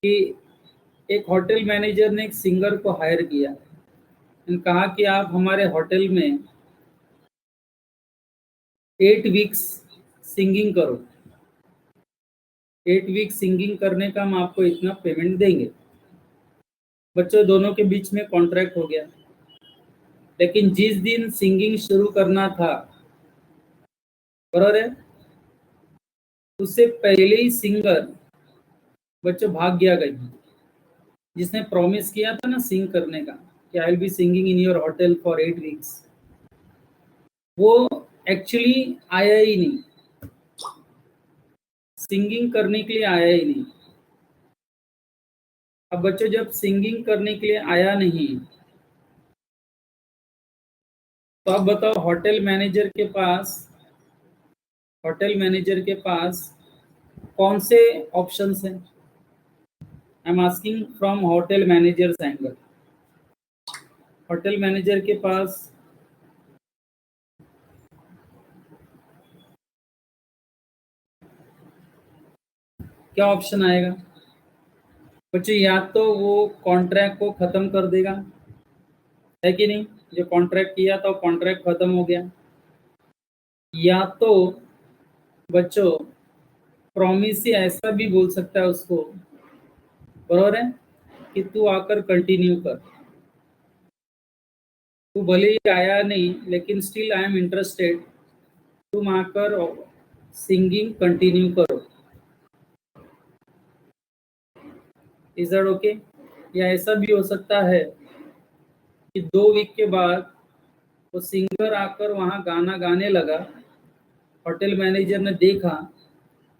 कि एक hotel manager ने एक सिंगर को हायर किया, कहा कि आप हमारे होटल में 8 वीक्स सिंगिंग करो, 8 वीक सिंगिंग करने का हम आपको इतना पेमेंट देंगे। बच्चों, दोनों के बीच में कॉन्ट्रैक्ट हो गया, लेकिन जिस दिन सिंगिंग शुरू करना था, बराबर है, उससे पहले ही सिंगर बच्चों भाग गया कहीं। जिसने प्रॉमिस किया था ना सिंग करने का कि आई will be singing in your hotel for 8 weeks, वो एक्चुअली आया ही नहीं, सिंगिंग करने के लिए आया ही नहीं। अब बच्चों, जब सिंगिंग करने के लिए आया नहीं, तो अब बताओ होटल मैनेजर के पास कौन से ऑप्शंस हैं? I am asking from hotel managers angle. Hotel manager के पास क्या ऑप्शन आएगा बच्चों? या तो वो कॉन्ट्रैक्ट को खत्म कर देगा, है कि नहीं? जो कॉन्ट्रैक्ट किया था वो कॉन्ट्रैक्ट खत्म हो गया, या तो बच्चों प्रॉमिस ही ऐसा भी बोल सकता है उसको, बराबर है, कि तू आकर कंटिन्यू कर, तू भले ही आया नहीं लेकिन स्टिल आई एम इंटरेस्टेड, तुम आकर सिंगिंग कंटिन्यू करो। Is that okay? या ऐसा भी हो सकता है कि 2 वीक के बाद वो सिंगर आकर वहां गाना गाने लगा, होटल मैनेजर ने देखा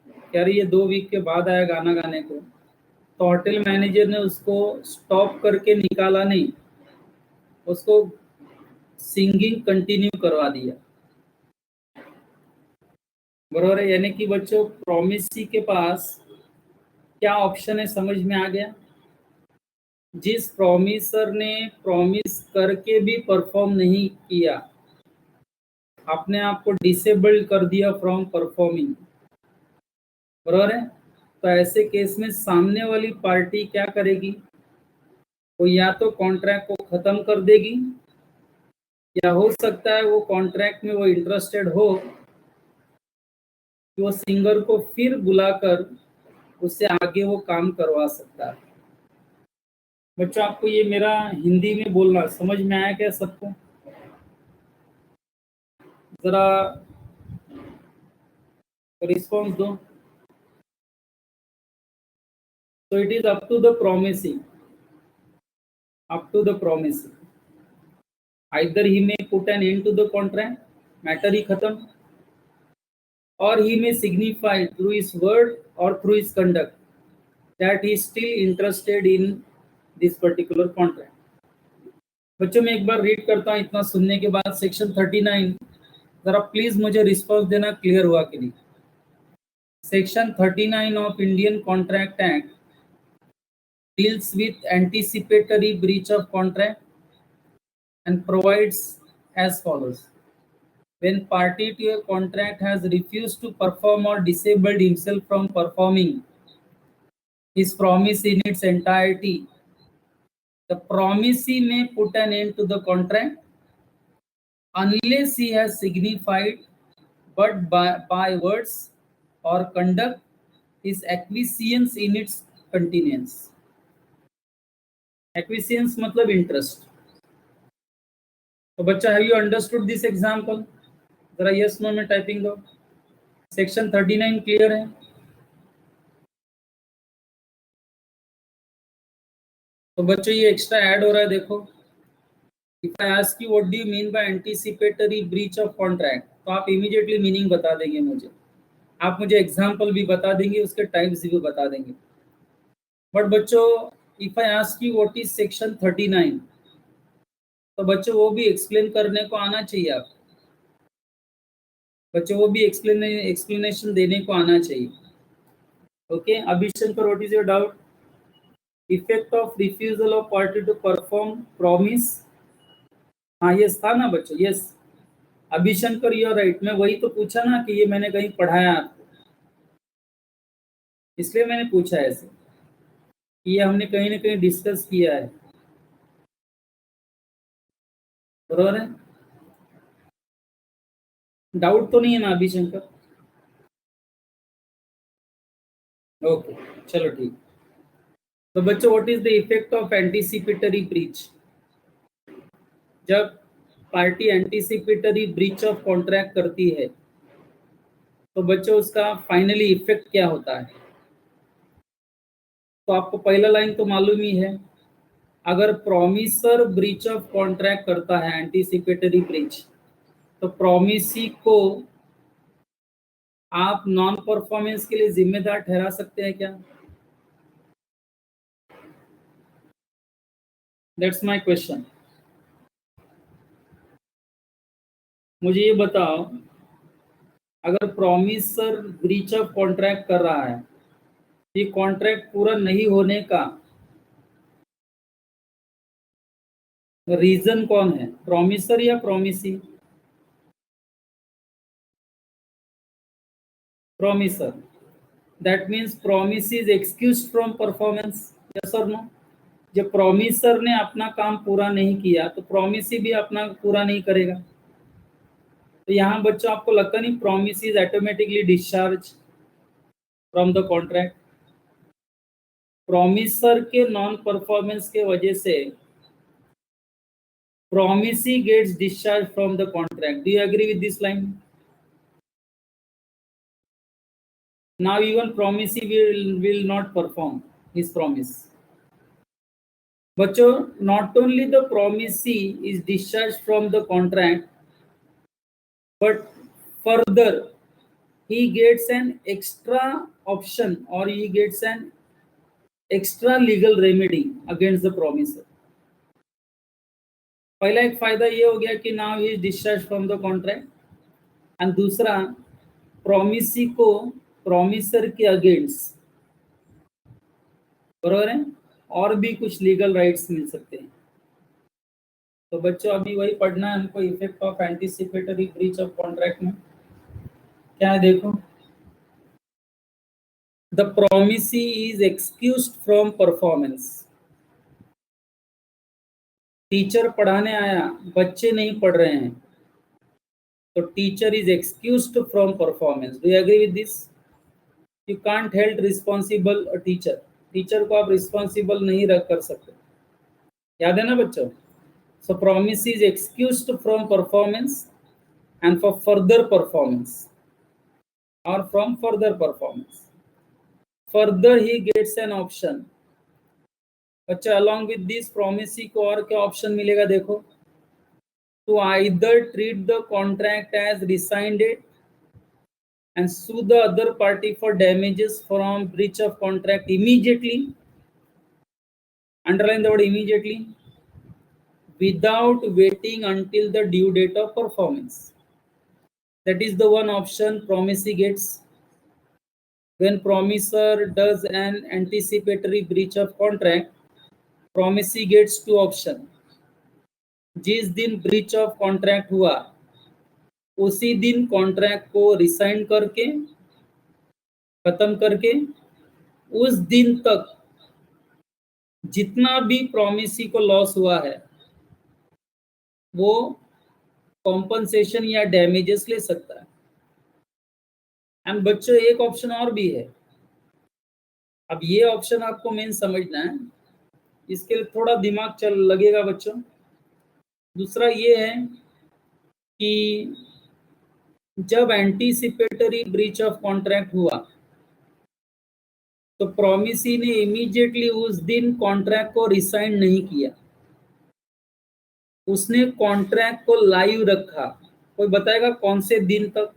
कि अरे ये 2 वीक के बाद आया गाना गाने को, तो होटल मैनेजर ने उसको स्टॉप करके निकाला नहीं, उसको सिंगिंग कंटिन्यू करवा दिया, बराबर है। यानी कि बच्चों प्रॉमिसी के पास क्या ऑप्शन है, समझ में आ गया? जिस प्रॉमिसर ने प्रॉमिस करके भी परफॉर्म नहीं किया, अपने आप को डिसेबल्ड कर दिया फ्रॉम परफॉर्मिंग, बराबर है, तो ऐसे केस में सामने वाली पार्टी क्या करेगी? वो या तो कॉन्ट्रैक्ट को खत्म कर देगी, या हो सकता है वो कॉन्ट्रैक्ट में वो इंटरेस्टेड हो कि वो सिंगर को फिर बुलाकर उससे आगे वो काम करवा सकता है। बच्चों, आपको ये मेरा हिंदी में बोलना समझ में आया क्या सबको? जरा रिस्पॉन्स दो। So it is up to the promisee, up to the promisee. Either he may put an end to the contract, matter ही खत्म, or he may signify through his word or through his conduct that he is still interested in this particular contract. बच्चों, मैं एक बार read करता हूँ इतना सुनने के बाद सेक्शन 39, जरा प्लीज मुझे रिस्पॉन्स देना क्लियर हुआ कि नहीं। Section 39 of Indian contract act deals with anticipatory breach of contract and provides as follows. When party to a contract has refused to perform or disabled himself from performing his promise in its entirety, the promisee may put an end to the contract unless he has signified but by words or conduct his acquiescence in its continuance. Acquiescence मतलब interest. तो बच्चा, have you understood this example? जरा yes no में typing दो। Section 39 clear है? तो बच्चों ये एक्स्ट्रा ऐड हो रहा है, देखो। If I ask you what do you mean by anticipatory breach of contract, तो आप इमीडिएटली मीनिंग बता देंगे मुझे, आप मुझे एग्जाम्पल भी बता देंगे, उसके टाइप्स भी बता देंगे। बट बच्चों, if I ask you what is section 39, तो बच्चों वो भी एक्सप्लेन करने को आना चाहिए आप बच्चों, वो भी एक्सप्लेनेशन देने को आना चाहिए। Okay, Abhishankar, what is your doubt? Effect of refusal of party to perform promise. हाँ, यस था ना बच्चों? Yes, Abhishankar, you are right. मैं वही तो पूछा ना कि ये मैंने कहीं पढ़ाया आपको, इसलिए मैंने पूछा ऐसे। ये हमने कहीं ना कहीं डिस्कस किया है, बरोबर है? डाउट तो नहीं है ना अभी शंकर? ओके, चलो ठीक। तो बच्चों, what is the effect of anticipatory breach? जब party anticipatory breach of contract करती है तो बच्चों उसका फाइनली इफेक्ट क्या होता है? तो आपको पहला लाइन तो मालूम ही है। अगर प्रोमिसर ब्रीच ऑफ कॉन्ट्रैक्ट करता है, एंटीसिपेटरी ब्रीच, तो प्रोमिसी को आप नॉन परफॉर्मेंस के लिए जिम्मेदार ठहरा सकते हैं क्या? That's my question. मुझे ये बताओ, अगर प्रोमिसर ब्रीच ऑफ कॉन्ट्रैक्ट कर रहा है, ये कॉन्ट्रैक्ट पूरा नहीं होने का रीजन कौन है, प्रोमिसर या promisee? Promisor. That means promise is excuse from performance, yes और नो? जब प्रोमिसर ने अपना काम पूरा नहीं किया तो प्रोमिसी भी अपना पूरा नहीं करेगा। तो यहाँ बच्चों आपको लगता नहीं promise is automatically discharge from the contract? Promisor के नॉन परफॉर्मेंस के वजह से promisee gets discharged from the contract. Do you agree with this line? Now even promisee will not perform his promise. Bachcho, not only the promisee is discharged from the contract, but further he gets an extra option or he gets an extra legal remedy against the promiser. पहला एक फायदा ये हो गया कि now he is discharge from the contract, and दूसरा promisee को promisor के अगेंस्ट, बरोबर है, और भी कुछ लीगल राइट्स मिल सकते हैं। तो बच्चों अभी वही पढ़ना है हमको, effect of anticipatory breach of contract में क्या है देखो। The promisee is excused from performance. Teacher पढ़ाने आया, बच्चे नहीं पढ़ रहे हैं, तो teacher is excused from performance. Do you agree with this? You can't held responsible a teacher. Teacher को आप रिस्पॉन्सिबल नहीं रख कर सकते, याद है ना बच्चों? So promise is excused from performance and for further performance or from further performance. Further he gets an option. बच्चा along with this promise को और क्या ऑप्शन मिलेगा देखो? To either treat the contract as rescinded and sue the other party for damages from breach of contract immediately. Underline the word immediately. Without waiting until the due date of performance. That is the one option promisee gets. When promiser does an anticipatory breach of contract, promisee gets two option. जिस दिन breach of contract हुआ उसी दिन contract को resign करके, खत्म करके, उस दिन तक जितना भी प्रोमिसी को लॉस हुआ है वो कॉम्पनसेशन या डैमेजेस ले सकता है। एंड बच्चों एक ऑप्शन और भी है। अब ये ऑप्शन आपको मेन समझना है, इसके लिए थोड़ा दिमाग चल लगेगा बच्चों। दूसरा ये है कि जब एंटीसिपेटरी ब्रीच ऑफ कॉन्ट्रैक्ट हुआ तो प्रोमिसी ने इमीडिएटली उस दिन कॉन्ट्रैक्ट को रिसाइन नहीं किया, उसने कॉन्ट्रैक्ट को लाइव रखा। कोई बताएगा कौन से दिन तक?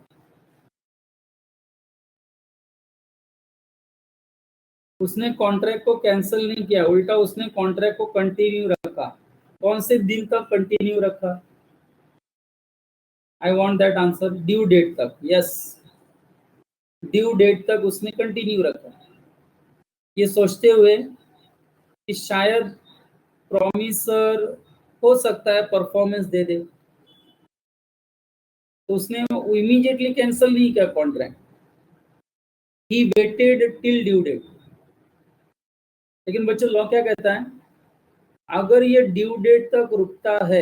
उसने कॉन्ट्रैक्ट को कैंसिल नहीं किया, उल्टा उसने कॉन्ट्रैक्ट को कंटिन्यू रखा। कौन से दिन तक कंटिन्यू रखा? I want that answer. Due date तक, यस, ड्यू डेट तक उसने कंटिन्यू रखा, ये सोचते हुए कि शायद प्रोमिसर हो सकता है परफॉर्मेंस दे दे, तो उसने इमीडिएटली कैंसिल नहीं किया contract, he waited till due date. लेकिन बच्चों लॉ क्या कहता है, अगर ये ड्यू डेट तक रुकता है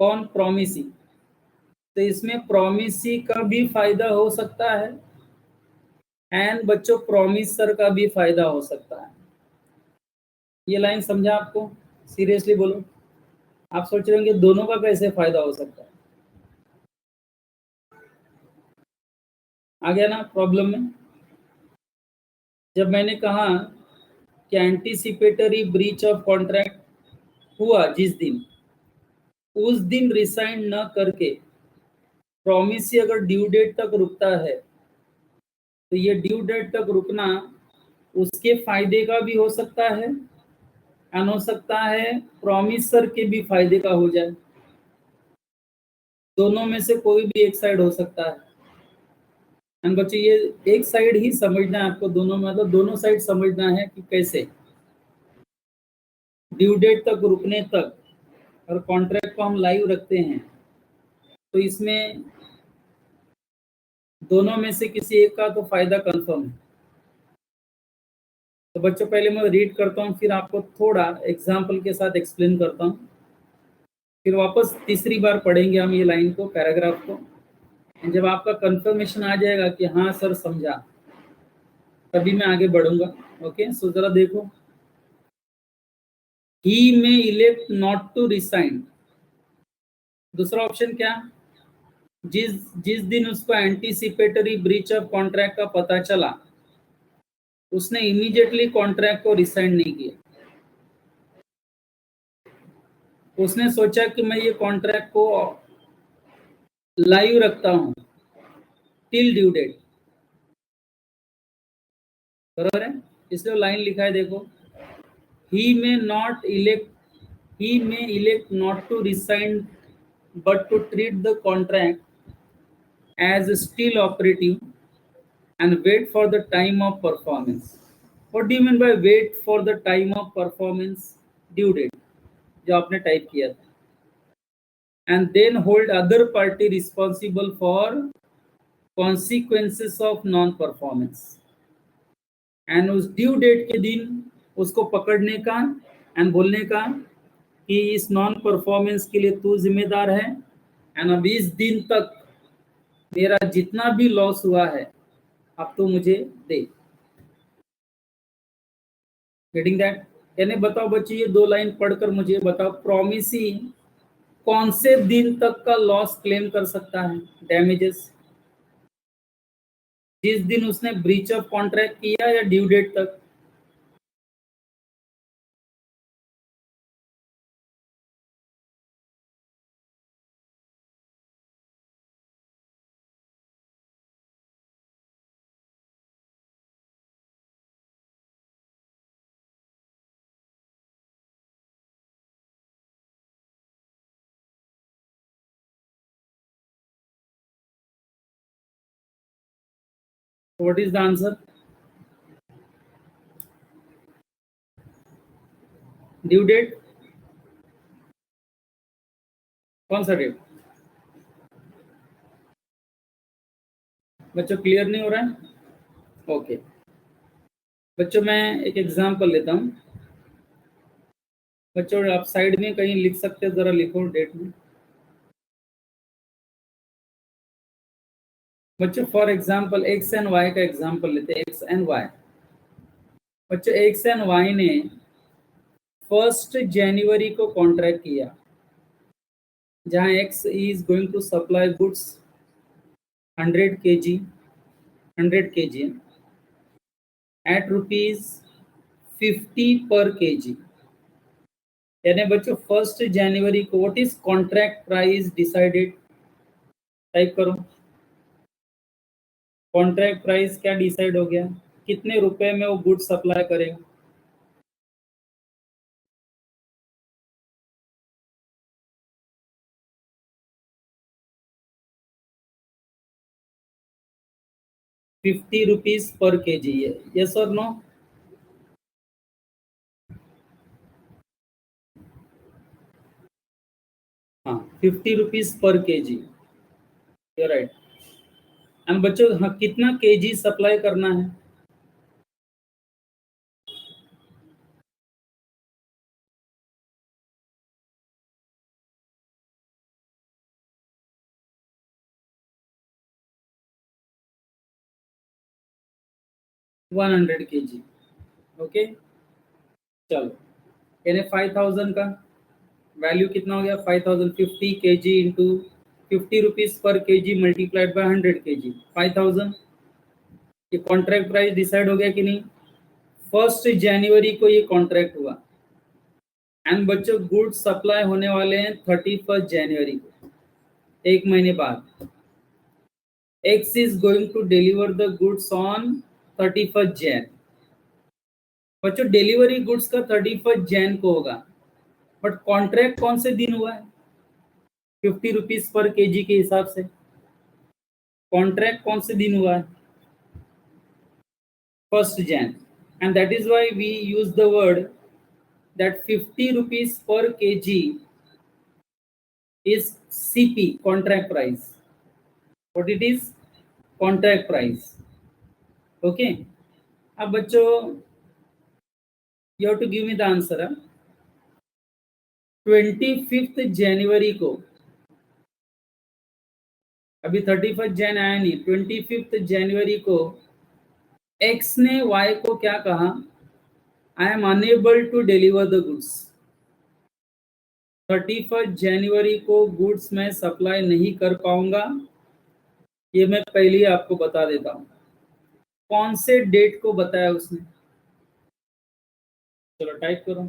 कौन, प्रोमिसी, तो इसमें प्रोमिसी का भी फायदा हो सकता है एंड बच्चों प्रोमिसर का भी फायदा हो सकता है। ये लाइन समझा आपको? सीरियसली बोलो, आप सोच रहे होंगे दोनों का कैसे फायदा हो सकता है। आ गया ना प्रॉब्लम में? जब मैंने कहा कि एंटीसिपेटरी ब्रीच ऑफ कॉन्ट्रैक्ट हुआ जिस दिन, उस दिन रिसाइन न करके प्रॉमिस अगर ड्यू डेट तक रुकता है, तो ये ड्यू डेट तक रुकना उसके फायदे का भी हो सकता है एंड हो सकता है प्रॉमिसर के भी फायदे का हो जाए। दोनों में से कोई भी एक साइड हो सकता है। एंड बच्चे ये एक साइड ही समझना है आपको, दोनों में मतलब दोनों साइड समझना है कि कैसे ड्यू डेट तक रुकने तक और कॉन्ट्रैक्ट को हम लाइव रखते हैं, तो इसमें दोनों में से किसी एक का तो फायदा कंफर्म है। तो बच्चों पहले मैं रीड करता हूँ, फिर आपको थोड़ा एग्जाम्पल के साथ एक्सप्लेन करता हूँ, फिर वापस तीसरी बार पढ़ेंगे हम ये लाइन को, पैराग्राफ को। जब आपका कंफर्मेशन आ जाएगा कि हाँ सर समझा, तभी मैं आगे बढ़ूंगा। ओके, सो जरा देखो, ही मे इलेक्ट नॉट टू रिसाइन। दूसरा ऑप्शन क्या, जिस जिस दिन उसको एंटीसिपेटरी ब्रीच ऑफ कॉन्ट्रैक्ट का पता चला, उसने इमीडिएटली कॉन्ट्रैक्ट को रिसाइन नहीं किया। उसने सोचा कि मैं ये कॉन्ट्रैक्ट को लाइव रखता हूं टिल ड्यू डेट, बराबर है? इसलिए लाइन लिखा है देखो, he may not elect he may elect not to resign but to treat the contract as still operative and wait for the time of performance. What do you mean by wait for the time of performance? Due date जो आपने type किया था, and then hold other party responsible for consequences of non performance. And उस due date के दिन उसको पकड़ने का एंड बोलने का कि इस नॉन परफॉर्मेंस के लिए तू जिम्मेदार है एंड अब इस दिन तक मेरा जितना भी लॉस हुआ है अब तो मुझे दे। Getting that? यानी बताओ बच्चे, ये दो लाइन पढ़कर मुझे बताओ, प्रॉमिसी कौन से दिन तक का लॉस क्लेम कर सकता है, डैमेजेस? जिस दिन उसने ब्रीच ऑफ कॉन्ट्रैक्ट किया या ड्यू डेट तक? What is the answer? Due date? कौन सा डेट? बच्चों क्लियर नहीं हो रहा है? ओके बच्चों, मैं एक एग्जांपल लेता हूँ। बच्चों आप साइड में कहीं लिख सकते हो, जरा लिखो डेट में। बच्चों for example X and Y का एग्जांपल लेते हैं, एक्स एंड वाई। बच्चों एक्स एंड वाई ने 1 जनवरी को कॉन्ट्रैक्ट किया, जहां X is going to supply goods 100 kg 100 kg at ₹50 पर kg। यानी बच्चों 1 जनवरी को what is contract price decided? Type करो, कॉन्ट्रैक्ट प्राइस क्या डिसाइड हो गया, कितने रुपए में वो गुड्स सप्लाई करेगा? ₹50 पर kg है, यस और नो? हाँ, ₹50 पर kg, यू राइट। एंड बच्चों हाँ, कितना kg सप्लाई करना है? 100 kg। ओके, चलो यानी 5000 का वैल्यू कितना हो गया, 5050 kg into 50 rupees per kg multiplied by 100 kg, 5000। ये कॉन्ट्रैक्ट प्राइस डिसाइड हो गया कि नहीं? 1 जनवरी को ये कॉन्ट्रैक्ट हुआ एंड बच्चों गुड्स सप्लाई होने वाले हैं 31 जनवरी को, एक महीने बाद। X is going to deliver the goods on 31 Jan। बच्चों डिलीवरी गुड्स का 31 जैन को होगा, बट कॉन्ट्रैक्ट कौन से दिन हुआ है? 50 रुपीज पर केजी के हिसाब से कॉन्ट्रैक्ट कौन से दिन हुआ है? 1 Jan, and that is why we use the word that 50 rupees per kg is CP, contract price. What it is? Contract price. Okay. अब बच्चों you have to give me the answer। 25 जनवरी को, अभी 31 जैन आया नहीं, 25 जनवरी को एक्स ने Y को क्या कहा? I am unable to deliver the goods. 31 जनवरी को गुड्स मैं सप्लाई नहीं कर पाऊंगा, ये मैं पहले ही आपको बता देता हूं। कौन से डेट को बताया उसने? चलो टाइप करो।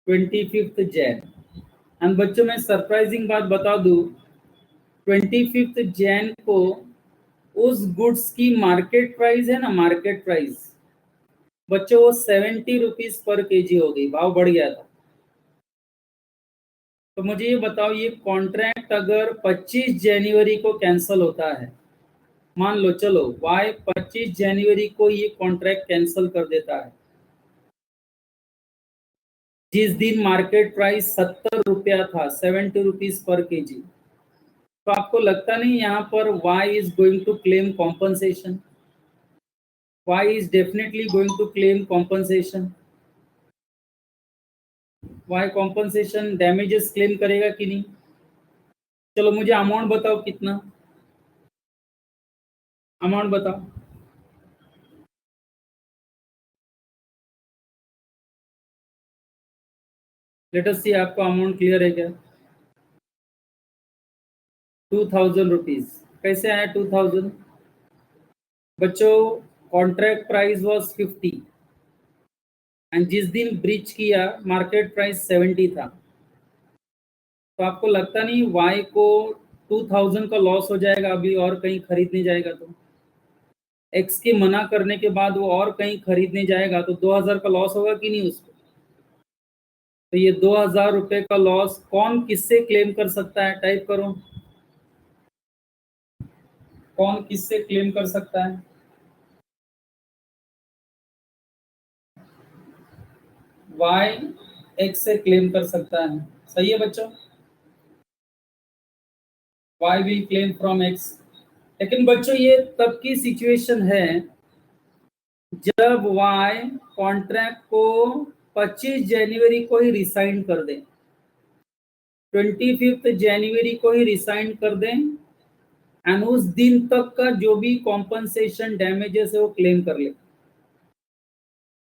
25 जैन। एंड बच्चों मैं सरप्राइजिंग बात बता दूं, 25 जैन को उस गुड्स की मार्केट प्राइस है ना, मार्केट प्राइस बच्चों वो 70 रुपीज पर केजी हो गई, भाव बढ़ गया था। तो मुझे ये बताओ, ये कॉन्ट्रैक्ट अगर 25 जनवरी को कैंसिल होता है, मान लो चलो वाई 25 जनवरी को ये कॉन्ट्रैक्ट कैंसिल कर देता है, जिस दिन मार्केट प्राइस 70 रुपया था, 70 रुपीज पर केजी, तो आपको लगता नहीं यहाँ पर Y is going to claim compensation? Y is definitely going to claim compensation. Y compensation damages claim करेगा कि नहीं? चलो मुझे अमाउंट बताओ, कितना अमाउंट बताओ। लेट अस सी, आपको अमाउंट क्लियर है क्या? 2000 रुपीज। कैसे आया 2000? बच्चों कॉन्ट्रैक्ट प्राइस वाज 50 एंड जिस दिन ब्रीच किया मार्केट प्राइस 70 था, तो आपको लगता नहीं वाई को 2000 का लॉस हो जाएगा अभी और कहीं खरीदने जाएगा तो? एक्स के मना करने के बाद वो और कहीं खरीदने जाएगा तो 2000 का लॉस होगा कि नहीं उसको? तो ये 2000 रुपए का लॉस कौन किससे क्लेम कर सकता है? टाइप करो, कौन किससे क्लेम कर सकता है? वाई एक्स से क्लेम कर सकता है, सही है बच्चों? Y will claim from X. लेकिन बच्चों ये तब की सिचुएशन है जब वाई कॉन्ट्रैक्ट को 25 जनवरी को ही रिसाइन कर दें, 25 जनवरी को ही रिसाइन कर दें एंड उस दिन तक का जो भी कॉम्पनसेशन डैमेजेस है वो क्लेम कर ले,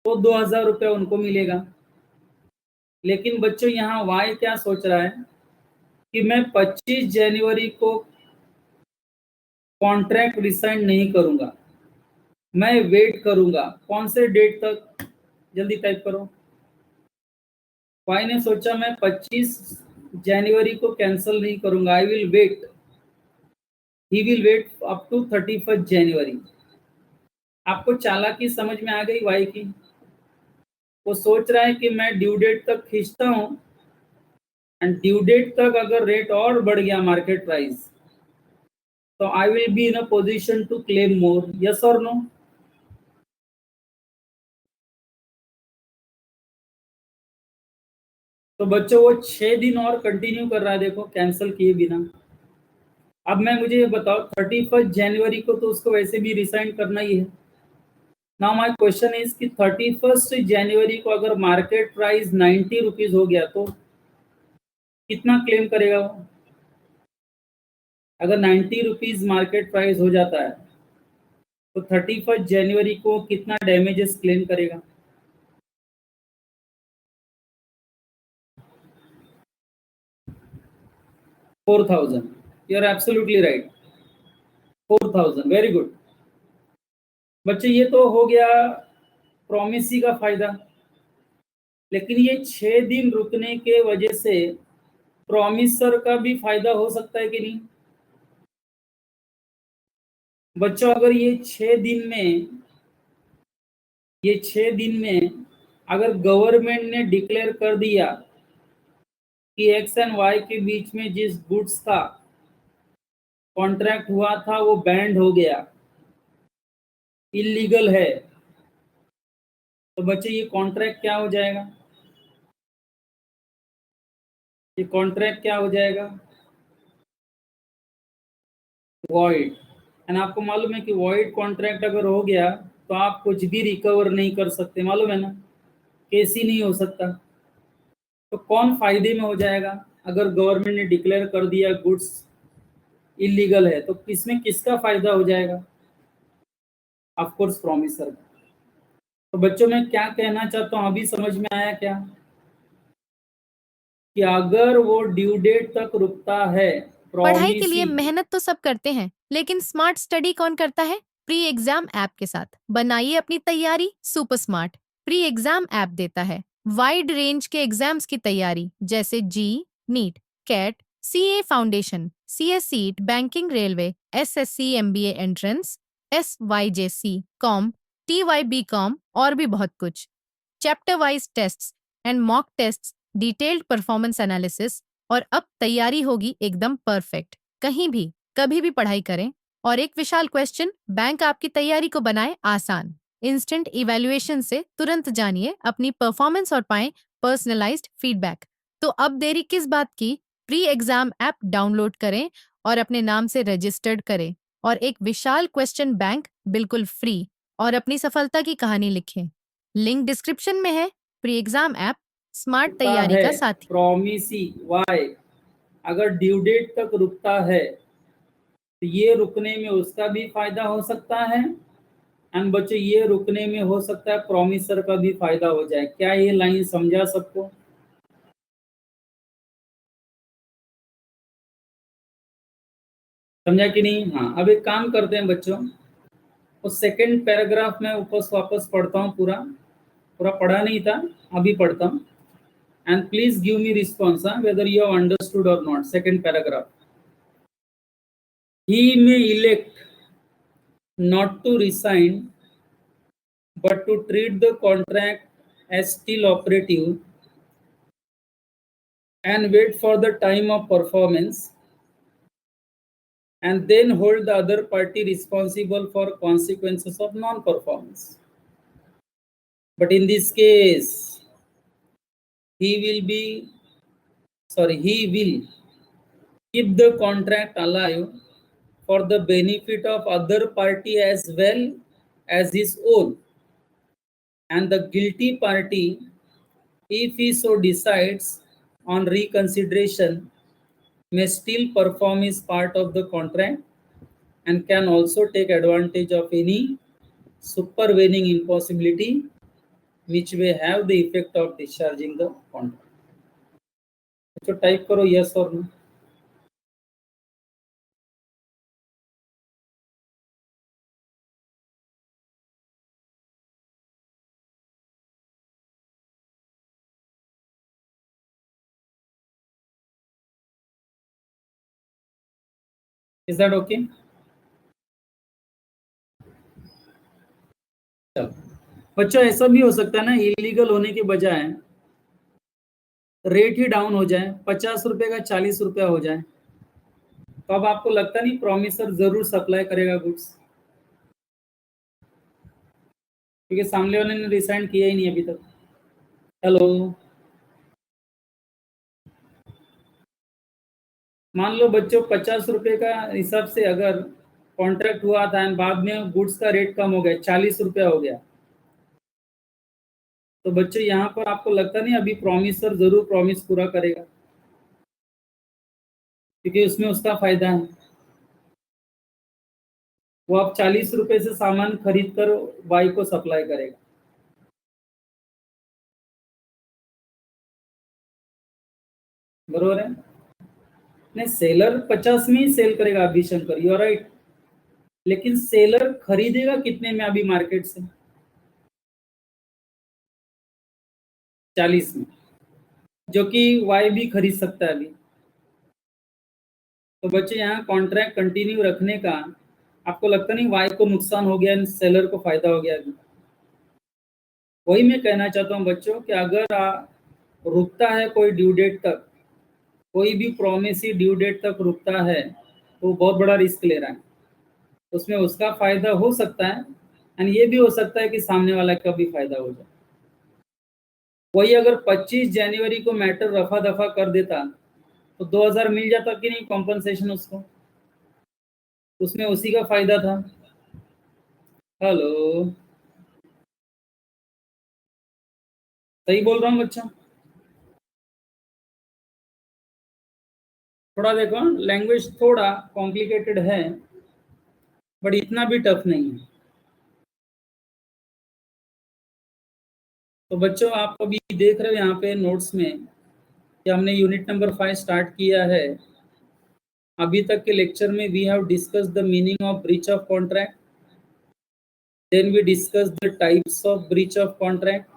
तो 2000 रुपया उनको मिलेगा। लेकिन बच्चों यहाँ वाई क्या सोच रहा है कि मैं 25 जनवरी को कॉन्ट्रैक्ट रिसाइन नहीं करूंगा, मैं वेट करूंगा। कौन से डेट तक? जल्दी टाइप करो। वाई ने सोचा मैं 25 जनवरी को कैंसिल नहीं करूंगा, I will wait, he will wait up to 31 January. आपको चालाकी समझ में आ गई वाई की? वो सोच रहा है कि मैं ड्यू डेट तक खींचता हूं एंड ड्यू डेट तक अगर रेट और बढ़ गया मार्केट प्राइस, तो I will be in a position to claim more. Yes और नो? तो बच्चों वो 6 दिन और कंटिन्यू कर रहा है, देखो कैंसिल किए बिना। अब मैं मुझे ये बताओ, 31 जनवरी को तो उसको वैसे भी रिसाइन करना ही है। नाउ माय क्वेश्चन इज कि 31 जनवरी को अगर मार्केट प्राइस 90 रुपीज हो गया तो कितना क्लेम करेगा वो? अगर 90 रुपीज मार्केट प्राइस हो जाता है तो 31 जनवरी को कितना डैमेजेस क्लेम करेगा? $4,000. You are absolutely right, 4,000. Very good बच्चे, ये तो हो गया प्रॉमिसी का फायदा। लेकिन ये 6 दिन रुकने के वजह से प्रॉमिसर का भी फायदा हो सकता है कि नहीं? बच्चों, अगर ये 6 दिन में अगर गवर्नमेंट ने डिक्लेयर कर दिया कि एक्स एंड वाई के बीच में जिस गुड्स का कॉन्ट्रैक्ट हुआ था वो बैंड हो गया, इलीगल है, तो बच्चे ये कॉन्ट्रैक्ट क्या हो जाएगा? ये कॉन्ट्रैक्ट क्या हो जाएगा? वॉइड। एंड आपको मालूम है कि वॉइड कॉन्ट्रैक्ट अगर हो गया तो आप कुछ भी रिकवर नहीं कर सकते, मालूम है ना? केस ही नहीं हो सकता। तो कौन फायदे में हो जाएगा? अगर गवर्नमेंट ने डिक्लेयर कर दिया गुड्स इलीगल है तो किसमें किसका फायदा हो जाएगा? Of course promiser. तो बच्चों, मैं क्या कहना चाहता हूँ अभी समझ में आया क्या? कि अगर वो ड्यू डेट तक रुकता है पढ़ाई के प्रॉमिसी। लिए मेहनत तो सब करते हैं, लेकिन स्मार्ट स्टडी कौन करता है? प्री एग्जाम ऐप के साथ बनाइए अपनी तैयारी super smart. Pre exam app देता है वाइड रेंज के एग्जाम्स की तैयारी, जैसे JEE, NEET, CAT, CA foundation, CS CET, banking, railway, SSC, MBA entrance, SYJC, com, TYB com और भी बहुत कुछ। Chapter wise tests and mock tests, detailed performance analysis, और अब तैयारी होगी एकदम परफेक्ट। कहीं भी कभी भी पढ़ाई करें। और एक विशाल क्वेश्चन बैंक आपकी तैयारी को बनाए आसान। इंस्टेंट इवैल्यूएशन से तुरंत जानिए अपनी परफॉर्मेंस और पाएं पर्सनलाइज्ड फीडबैक। तो अब देरी किस बात की? प्री एग्जाम ऐप डाउनलोड करें और अपने नाम से रजिस्टर्ड करें और एक विशाल क्वेश्चन बैंक बिल्कुल फ्री और अपनी सफलता की कहानी लिखें। लिंक डिस्क्रिप्शन में है। प्री एग्जाम ऐप स्मार्ट रुकता तैयारी है का साथी। प्रॉमिसी वाई, अगर ड्यू डेट तक रुकता है तो ये रुकने में उसका भी फायदा हो सकता है। एंड बच्चे, ये रुकने में हो सकता है प्रॉमिसर का भी फायदा हो जाए। क्या ये लाइन समझा सबको? समझा कि नहीं? हाँ, अब एक काम करते हैं बच्चों, उस सेकंड पैराग्राफ में ऊपर वापस पढ़ता हूँ। पूरा पूरा पढ़ा नहीं था, अभी पढ़ता हूँ। And please give me response whether you have understood और not. Second paragraph, he may elect not to resign but to treat the contract as still operative and wait for the time of performance and then hold the other party responsible for consequences of non-performance. But in this case, he will be, he will keep the contract alive for the benefit of other party as well as his own, and the guilty party, if he so decides on reconsideration, may still perform his part of the contract and can also take advantage of any supervening impossibility which may have the effect of discharging the contract. तो type करो yes और no. Is that okay? चलो बच्चों, ऐसा भी हो सकता है ना, इलीगल होने के बजाय रेट ही डाउन हो जाए, 50 रुपए का 40 रुपया हो जाए, तो अब आपको लगता नहीं प्रॉमिसर जरूर सप्लाई करेगा गुड्स? क्योंकि सामने वाले ने रिसाइन किया ही नहीं अभी तक। हेलो, मान लो बच्चों 50 रुपए का हिसाब से अगर कॉन्ट्रैक्ट हुआ था एंड बाद में गुड्स का रेट कम हो गया, 40 रुपया हो गया, तो बच्चों यहाँ पर आपको लगता नहीं अभी प्रॉमिसर जरूर प्रॉमिस पूरा करेगा? क्योंकि उसमें उसका फायदा है। वो आप 40 रुपए से सामान खरीद कर वाई को सप्लाई करेगा। बरोबर है? नहीं, सेलर 50 में ही सेल करेगा अभी शंकर, यू आर राइट। लेकिन सेलर खरीदेगा कितने में अभी मार्केट से? 40 में, जो कि वाई भी खरीद सकता है अभी। तो बच्चे यहाँ कॉन्ट्रैक्ट कंटिन्यू रखने का आपको लगता नहीं वाई को नुकसान हो गया, सेलर को फायदा हो गया अभी? वही मैं कहना चाहता हूँ बच्चों कि अगर रुकता है कोई ड्यू डेट तक, कोई भी प्रॉमिस ही ड्यू डेट तक रुकता है, तो बहुत बड़ा रिस्क ले रहा है। उसमें उसका फायदा हो सकता है एंड ये भी हो सकता है कि सामने वाला का भी फायदा हो जाए। वही अगर 25 जनवरी को मैटर रफा दफा कर देता तो 2000 मिल जाता कि नहीं कॉम्पनसेशन उसको? उसमें उसी का फायदा था। हेलो, सही बोल रहा हूँ बच्चा? थोड़ा देखो, लैंग्वेज थोड़ा कॉम्प्लिकेटेड है बट इतना भी टफ नहीं है। तो बच्चों आप अभी देख रहे हो यहाँ पे नोट्स में कि हमने यूनिट नंबर 5 स्टार्ट किया है। अभी तक के लेक्चर में we have discuss the meaning of breach of contract, then we discuss the types of breach of contract,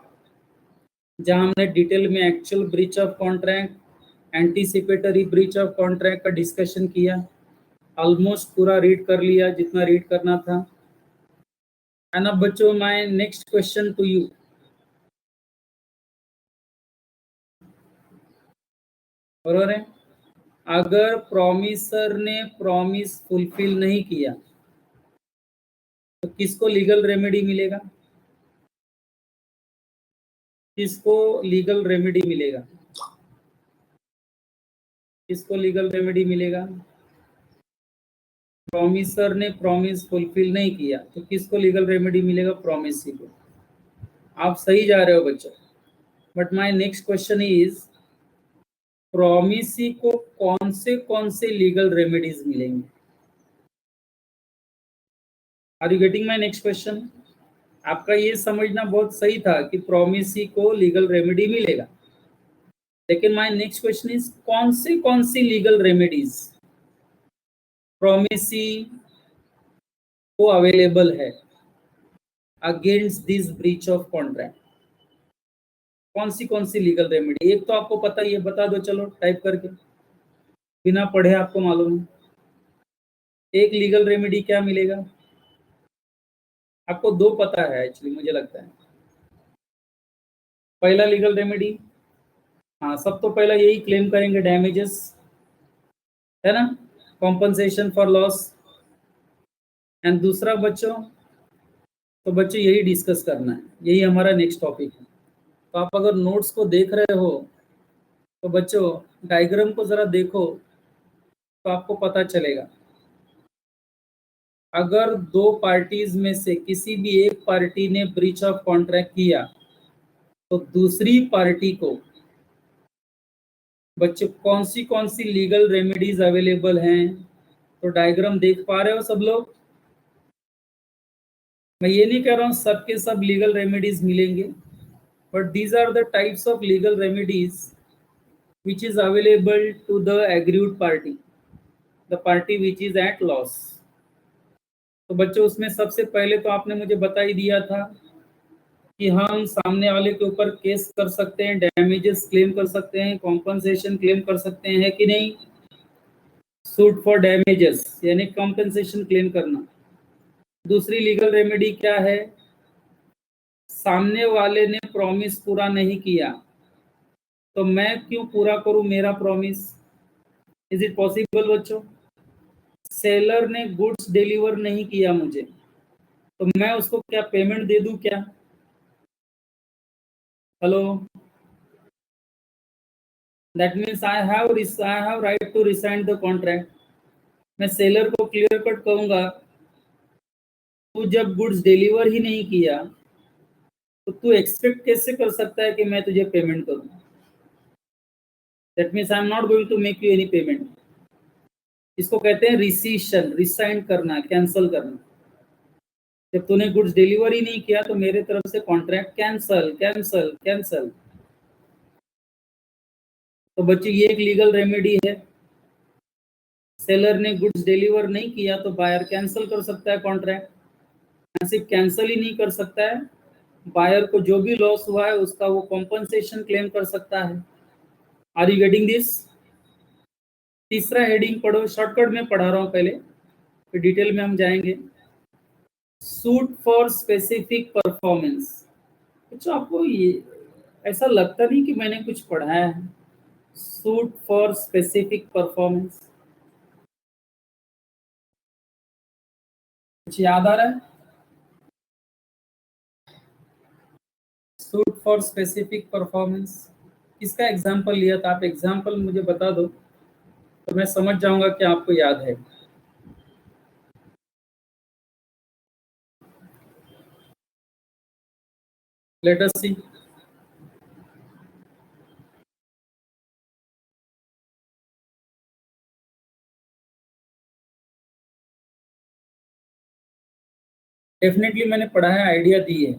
जहां हमने डिटेल में actual breach of contract, anticipatory breach of contract का डिस्कशन किया। ऑलमोस्ट पूरा रीड कर लिया जितना रीड करना था। एंड अब बच्चों my next question to you, बरोबर है? अगर प्रॉमिसर ने प्रॉमिस फुलफिल नहीं किया तो किसको लीगल रेमेडी मिलेगा? किसको लीगल रेमेडी मिलेगा? किसको लीगल रेमेडी मिलेगा? प्रॉमिसर ने प्रॉमिस फुलफिल नहीं किया तो किसको लीगल रेमेडी मिलेगा? प्रॉमिसी को। आप सही जा रहे हो बच्चों, but my next question is, promisee को कौन से लीगल रेमेडीज मिलेंगे? Are you getting my next question? आपका ये समझना बहुत सही था कि प्रॉमिसी को लीगल रेमेडी मिलेगा, लेकिन माय नेक्स्ट क्वेश्चन इज कौन सी लीगल रेमेडीज प्रॉमिसी को अवेलेबल है against this breach of contract? कौन सी लीगल रेमेडी? एक तो आपको पता ही है, बता दो चलो टाइप करके, बिना पढ़े आपको मालूम है। एक लीगल रेमेडी क्या मिलेगा? आपको दो पता है एक्चुअली, मुझे लगता है। पहला लीगल रेमेडी, हाँ सब तो पहला यही क्लेम करेंगे, डैमेजेस, है ना, कॉम्पनसेशन फॉर लॉस। एंड दूसरा बच्चों, तो बच्चों यही डिस्कस करना है, यही हमारा नेक्स्ट टॉपिक है। तो आप अगर नोट्स को देख रहे हो तो बच्चों डायग्राम को जरा देखो तो आपको पता चलेगा। अगर दो पार्टीज में से किसी भी एक पार्टी ने ब्रीच ऑफ कॉन्ट्रैक्ट किया तो दूसरी पार्टी को बच्चों कौन सी लीगल रेमेडीज अवेलेबल हैं? तो डायग्राम देख पा रहे हो सब लोग? मैं ये नहीं कह रहा हूँ सबके सब लीगल रेमेडीज मिलेंगे, but these are the types of legal remedies which is available to the aggrieved party, the party which is at loss। तो बच्चों उसमें सबसे पहले तो आपने मुझे बता ही दिया था कि हम सामने वाले के ऊपर केस कर सकते हैं, डैमेजेस क्लेम कर सकते हैं, कॉम्पनसेशन क्लेम कर सकते हैं कि नहीं, सूट फॉर डैमेजेस यानी कॉम्पनसेशन क्लेम करना। दूसरी लीगल रेमेडी क्या है? सामने वाले ने प्रॉमिस पूरा नहीं किया तो मैं क्यों पूरा करूं मेरा प्रॉमिस? इज इट पॉसिबल बच्चों? सेलर ने गुड्स डिलीवर नहीं किया मुझे तो मैं उसको क्या पेमेंट दे दूं क्या? Hello, that means I have right to resign the contract. मैं सेलर को क्लियर कट कहूंगा, तू जब गुड्स डिलीवर ही नहीं किया तो तू एक्सपेक्ट कैसे कर सकता है कि मैं तुझे पेमेंट करूं? That means I am not going to make you any payment. इसको कहते हैं रिसीशन, रिसाइन करना, कैंसल करना। जब तूने गुड्स डिलीवर ही नहीं किया तो मेरे तरफ से कॉन्ट्रैक्ट कैंसल कैंसल कैंसल। तो बच्चे ये एक लीगल रेमेडी है। सेलर ने गुड्स डिलीवर नहीं किया तो बायर कैंसल कर सकता है कॉन्ट्रैक्ट। सिर्फ कैंसल ही नहीं कर सकता है, बायर को जो भी लॉस हुआ है उसका वो कॉम्पनसेशन क्लेम कर सकता है। Are you getting this? तीसरा हेडिंग पढ़ो, शॉर्टकट में पढ़ा रहा हूं पहले, फिर डिटेल में हम जाएंगे। Suit for specific performance. अच्छा, आपको ये ऐसा लगता नहीं कि मैंने कुछ पढ़ाया है? सूट फॉर स्पेसिफिक परफॉर्मेंस कुछ याद आ रहा है? सूट फॉर स्पेसिफिक परफॉर्मेंस किसका एग्जाम्पल लिया था? आप एग्जाम्पल मुझे बता दो तो मैं समझ जाऊंगा कि आपको याद है। लेट अस सी। डेफिनेटली मैंने पढ़ा है, आइडिया दी है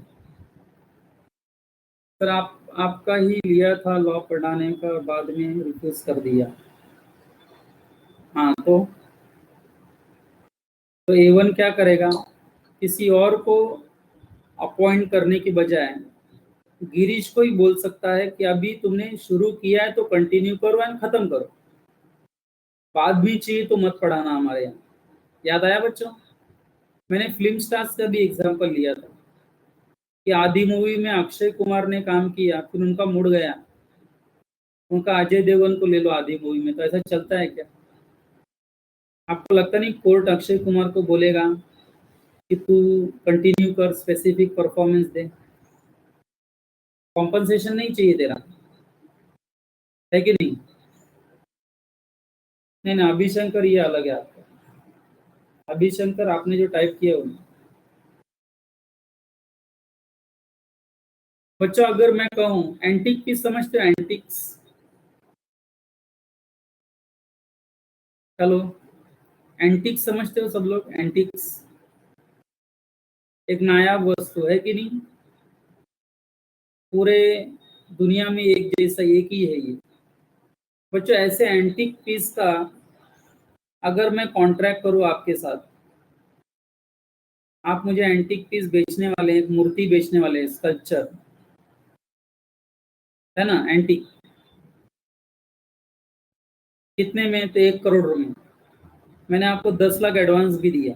सर। आपका ही लिया था लॉ पढ़ाने का, बाद में रिफ्यूज कर दिया। हाँ, तो A1 क्या करेगा? किसी और को अपॉइंट करने की बजाय गिरीश को ही बोल सकता है कि अभी तुमने शुरू किया है तो कंटिन्यू करो एंड खत्म करो, बाद भी चाहिए तो मत पढ़ाना हमारे यहाँ। याद आया बच्चों? मैंने फिल्म स्टार्स का भी एग्जांपल लिया था कि आदि मूवी में अक्षय कुमार ने काम किया, फिर उनका मुड़ गया, उनका अजय देवगन को ले लो आदि मूवी में, तो ऐसा चलता है क्या? आपको लगता नहीं कोर्ट अक्षय कुमार को बोलेगा कि तू कंटिन्यू कर, स्पेसिफिक परफॉर्मेंस दे, कॉम्पनसेशन नहीं चाहिए तेरा, है कि नहीं? नहीं ना, अभिशंकर ये अलग है आपका। अभिशंकर आपने जो टाइप किया वो। बच्चों अगर मैं कहूं एंटिक पीस, समझते हो एंटिक्स? हेलो, एंटिक्स समझते हो सब लोग? एंटिक्स एक नायाब वस्तु है कि नहीं? पूरे दुनिया में एक जैसा एक ही है ये। बच्चों ऐसे एंटिक पीस का अगर मैं कॉन्ट्रैक्ट करूं आपके साथ, आप मुझे एंटिक पीस बेचने वाले हैं, मूर्ति बेचने वाले हैं, स्कल्पचर है ना, एंटिक, कितने में? तो 1 करोड़ में। मैंने आपको 10 लाख एडवांस भी दिया।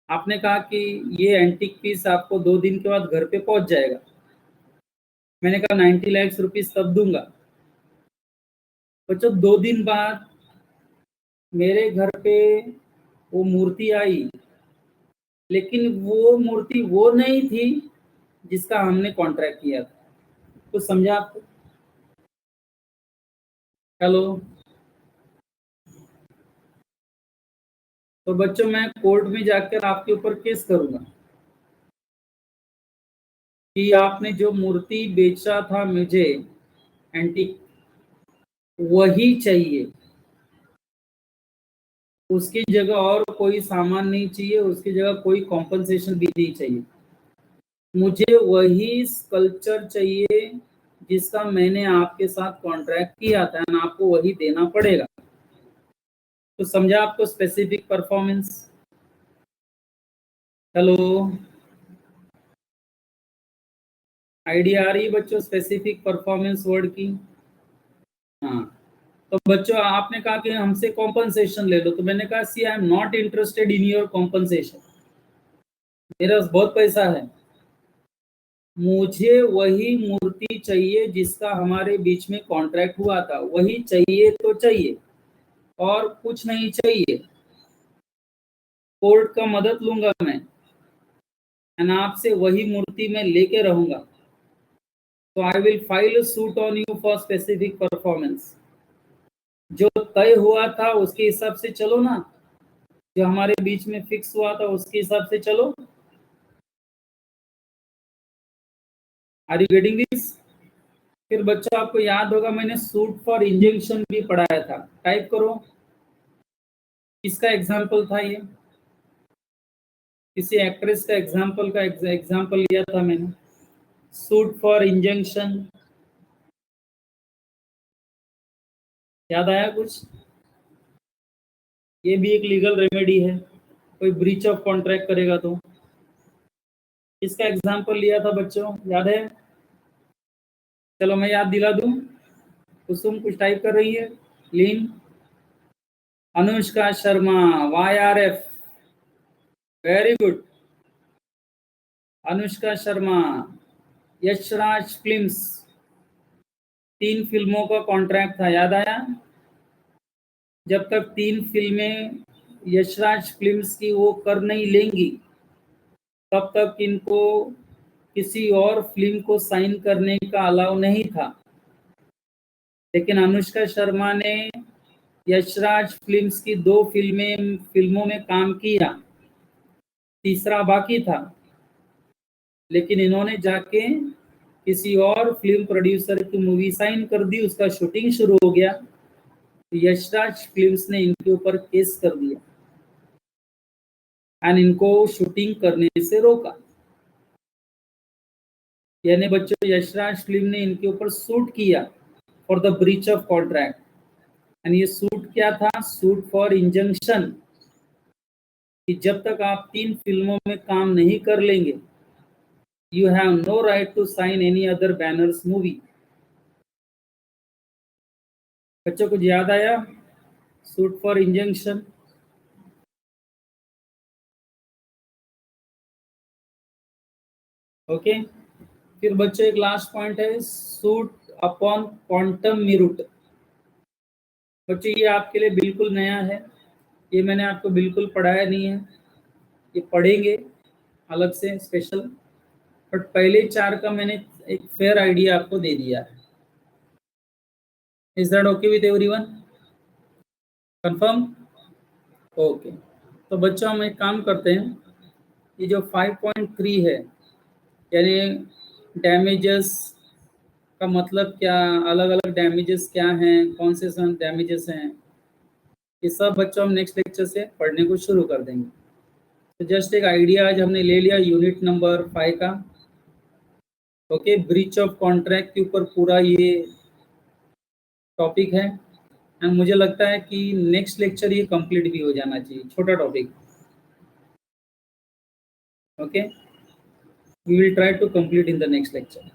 आपने कहा कि ये एंटिक पीस आपको 2 दिन के बाद घर पे पहुंच जाएगा। मैंने कहा 90 लाख रुपीज तब दूंगा। बच्चों 2 दिन बाद मेरे घर पे वो मूर्ति आई, लेकिन वो मूर्ति वो नहीं थी जिसका हमने कॉन्ट्रैक्ट किया था। तो समझा आपको? हेलो, तो बच्चों मैं कोर्ट में जाकर आपके ऊपर केस करूंगा कि आपने जो मूर्ति बेचा था मुझे एंटिक, वही चाहिए, उसकी जगह और कोई सामान नहीं चाहिए, उसकी जगह कोई कॉम्पनसेशन भी नहीं चाहिए। मुझे वही स्कल्पचर चाहिए जिसका मैंने आपके साथ कॉन्ट्रैक्ट किया था, ना आपको वही देना पड़ेगा। तो समझा आपको स्पेसिफिक परफॉर्मेंस? हेलो, आइडिया आ रही है बच्चों स्पेसिफिक परफॉर्मेंस वर्ड की? हाँ, तो बच्चों आपने कहा कि हमसे कॉम्पनसेशन ले लो, तो मैंने कहा see I am not interested in your compensation, मेरे पास बहुत पैसा है, मुझे वही मूर्ति चाहिए जिसका हमारे बीच में कॉन्ट्रैक्ट हुआ था, वही चाहिए तो चाहिए, और कुछ नहीं चाहिए। कोर्ट का मदद लूंगा मैं, एंड आपसे वही मूर्ति मैं लेके रहूंगा। तो I will file suit on you for specific performance. जो तय हुआ था उसके हिसाब से चलो ना, जो हमारे बीच में फिक्स हुआ था उसके हिसाब से चलो। Are you getting this? फिर बच्चों आपको याद होगा मैंने सूट फॉर इंजंक्शन भी पढ़ाया था, टाइप करो, किसका एग्जाम्पल था ये? किसी एक्ट्रेस का एग्जाम्पल लिया था मैंने, सूट फॉर इंजंक्शन, याद आया कुछ? ये भी एक लीगल रेमेडी है, कोई ब्रीच ऑफ कॉन्ट्रैक्ट करेगा तो। इसका एग्जाम्पल लिया था बच्चों, याद है? चलो मैं याद दिला दूं। कुसुम कुछ टाइप कर रही है, लीन। Anushka Sharma, YRF, very good. Anushka Sharma, Yashraj films, 3 फिल्मों का कॉन्ट्रैक्ट था, याद आया? जब तक 3 फिल्में यशराज फिल्म्स की वो कर नहीं लेंगी, तब तक इनको किसी और फिल्म को साइन करने का अलाउ नहीं था। लेकिन अनुष्का शर्मा ने यशराज फिल्म्स की 2 फिल्मों में काम किया, तीसरा बाकी था, लेकिन इन्होंने जाके किसी और फिल्म प्रोड्यूसर की मूवी साइन कर दी, उसका शूटिंग शुरू हो गया, तो यशराज फिल्म्स ने इनके ऊपर केस कर दिया और इनको शूटिंग करने से रोका। यानी बच्चों, यशराज फिल्म ने इनके ऊपर सूट किया for the breach of contract. And ये सूट क्या था? सूट फॉर इंजंक्शन, कि जब तक आप 3 फिल्मों में काम नहीं कर लेंगे, you have no right to sign any other banners movie. बच्चों कुछ याद आया? Suit for injunction. ओके, फिर बच्चों एक लास्ट पॉइंट है, सूट अपॉन क्वांटम मीरूट। बच्चों ये आपके लिए बिल्कुल नया है, ये मैंने आपको बिल्कुल पढ़ाया नहीं है, ये पढ़ेंगे अलग से स्पेशल, बट पहले 4 का मैंने एक फेयर आइडिया आपको दे दिया है। Is that okay with everyone? Confirm? Okay, तो बच्चों हम एक काम करते हैं, ये जो 5.3 है, यानी डैमेजेस का मतलब क्या, अलग अलग डैमेजेस क्या हैं, कौन से डैमेजेस हैं, ये सब बच्चों हम नेक्स्ट लेक्चर से पढ़ने को शुरू कर देंगे। तो जस्ट एक आइडिया आज हमने ले लिया यूनिट नंबर 5 का। ओके, ब्रीच ऑफ कॉन्ट्रैक्ट के ऊपर पूरा ये टॉपिक है, एंड मुझे लगता है कि नेक्स्ट लेक्चर ये कंप्लीट भी हो जाना चाहिए, छोटा topic. Okay, we will try to complete in the next lecture.